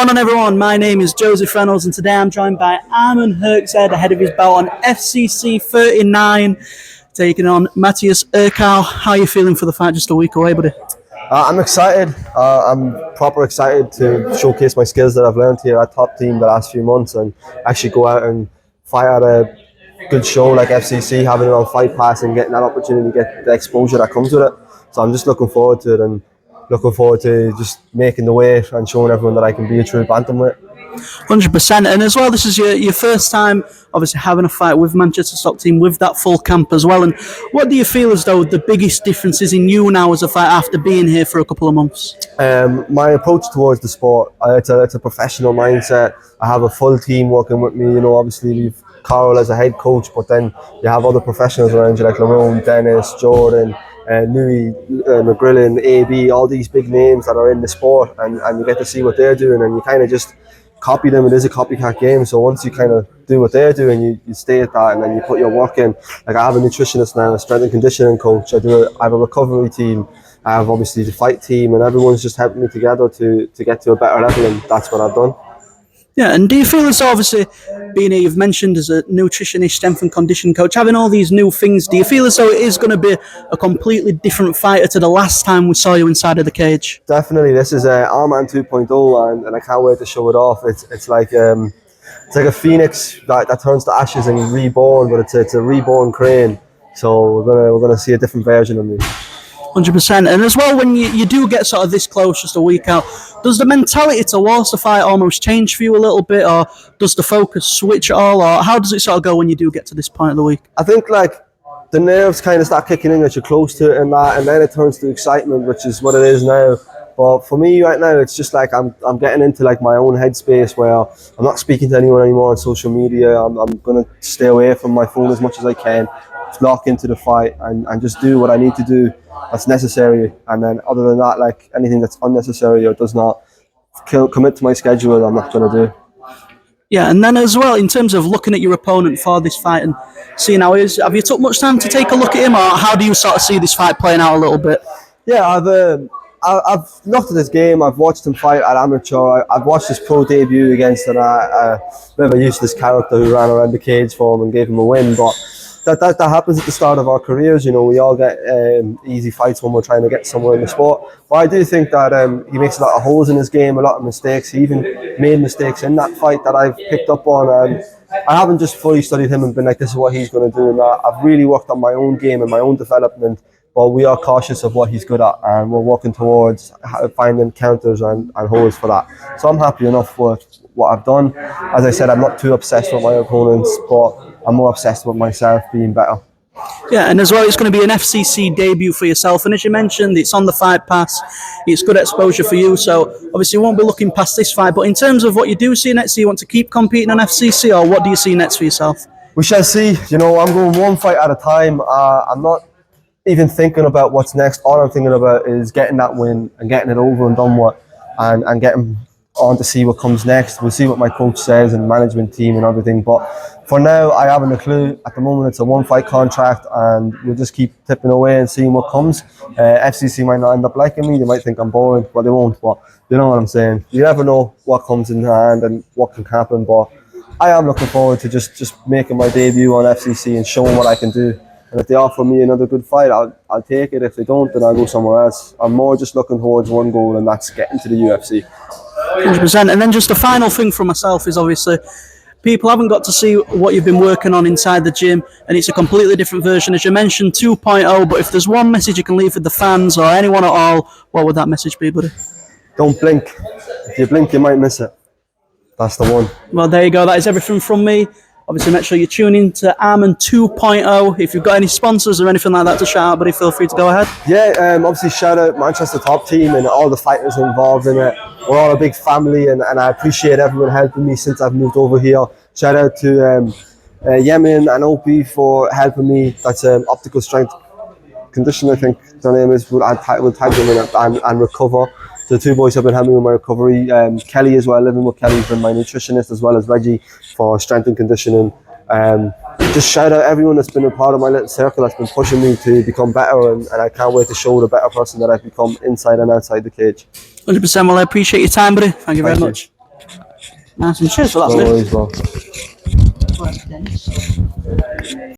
going on, everyone? My name is Joseph Reynolds, and today I'm joined by Armand Herczeg ahead of his bout on FCC 39, taking on Matthias Herczeg. How are you feeling for the fight just a week away, buddy? I'm excited. I'm proper excited to showcase my skills that I've learned here at Top Team the last few months and actually go out and fight at a good show like FCC, having it on Fight Pass and getting that opportunity to get the exposure that comes with it. So I'm just looking forward to it and looking forward to just making the weight and showing everyone that I can be a true bantamweight. 100%. And as well, this is your first time obviously having a fight with Manchester Stock Team with that full camp as well. And what do you feel as though the biggest difference is in you now as a fighter after being here for a couple of months? My approach towards the sport, it's a professional mindset. I have a full team working with me. You know, obviously we've Carl as a head coach, but then you have other professionals around you like Lerone, Dennis, Jordan, Nui, McGrillen, AB, all these big names that are in the sport, and you get to see what they're doing and you kind of just copy them. It is a copycat game, so once you kind of do what they're doing, you stay at that and then you put your work in. Like I have a nutritionist now, a strength and conditioning coach, I have a recovery team, I have obviously the fight team, and everyone's just helping me together to get to a better level, and that's what I've done. Yeah, and do you feel as obviously being here, you've mentioned as a nutritionist, strength and conditioning coach, having all these new things, do you feel as though it is going to be a completely different fighter to the last time we saw you inside of the cage? Definitely, this is Armand 2.0 and I can't wait to show it off. It's like a phoenix that turns to ashes and reborn, but it's a reborn crane. So we're gonna see a different version of me. 100%. And as well, when you do get sort of this close, just a week out, does the mentality towards the fight almost change for you a little bit, or does the focus switch at all, or how does it sort of go when you do get to this point of the week? I think like the nerves kind of start kicking in as you're close to it and then it turns to excitement, which is what it is now. But for me right now, it's just like I'm getting into like my own headspace where I'm not speaking to anyone anymore on social media. I'm gonna stay away from my phone as much as I can, lock into the fight and just do what I need to do that's necessary, and then other than that, like anything that's unnecessary or does not commit to my schedule, I'm not going to do. Yeah, and then as well, in terms of looking at your opponent for this fight and seeing how he is, have you took much time to take a look at him, or how do you sort of see this fight playing out a little bit? Yeah, I've looked at this game. I've watched him fight at amateur. I've watched his pro debut against a bit of a useless character who ran around the cage for him and gave him a win, but that happens at the start of our careers. You know, we all get easy fights when we're trying to get somewhere in the sport. But I do think that he makes a lot of holes in his game, a lot of mistakes. He even made mistakes in that fight that I've picked up on. I haven't just fully studied him and been like, this is what he's going to do. And I've really worked on my own game and my own development. But we are cautious of what he's good at, and we're working towards finding counters and holes for that. So I'm happy enough with what I've done. As I said, I'm not too obsessed with my opponents, but I'm more obsessed with myself being better. Yeah, and as well, it's going to be an FCC debut for yourself. And as you mentioned, it's on the Fight Pass. It's good exposure for you. So obviously, you won't be looking past this fight. But in terms of what you do see next, do you want to keep competing on FCC, or what do you see next for yourself? We shall see. You know, I'm going one fight at a time. I'm not even thinking about what's next. All I'm thinking about is getting that win and getting it over and done with, and getting on to see what comes next. We'll see what my coach says and management team and everything. But for now, I haven't a clue. At the moment, it's a one-fight contract, and we'll just keep tipping away and seeing what comes. FCC might not end up liking me. They might think I'm boring, but they won't. But you know what I'm saying. You never know what comes in hand and what can happen. But I am looking forward to just making my debut on FCC and showing what I can do. And if they offer me another good fight, I'll take it. If they don't, then I'll go somewhere else. I'm more just looking towards one goal, and that's getting to the UFC. 100%. And then just the final thing for myself is obviously people haven't got to see what you've been working on inside the gym, and it's a completely different version, as you mentioned, 2.0. But if there's one message you can leave with the fans or anyone at all, what would that message be, buddy? Don't blink. If you blink, you might miss it. That's the one. Well, there you go. That is everything from me. Obviously, make sure you tune in to Armand 2.0. If you've got any sponsors or anything like that to shout out, buddy, feel free to go ahead. Yeah, obviously shout out Manchester Top Team and all the fighters involved in it. We're all a big family, and I appreciate everyone helping me since I've moved over here. Shout out to Yemen and Opie for helping me. That's Optical Strength Condition, I think their name is. We'll tag them in it and Recover. So the two boys have been helping me with my recovery. Kelly as well, living with Kelly, has been my nutritionist, as well as Reggie for strength and conditioning. Just shout out everyone that's been a part of my little circle, that's been pushing me to become better, and I can't wait to show the better person that I've become inside and outside the cage. 100%. Well, I appreciate your time, buddy. Thank you very much. Nice and cheers for that, No dude. worries, bro.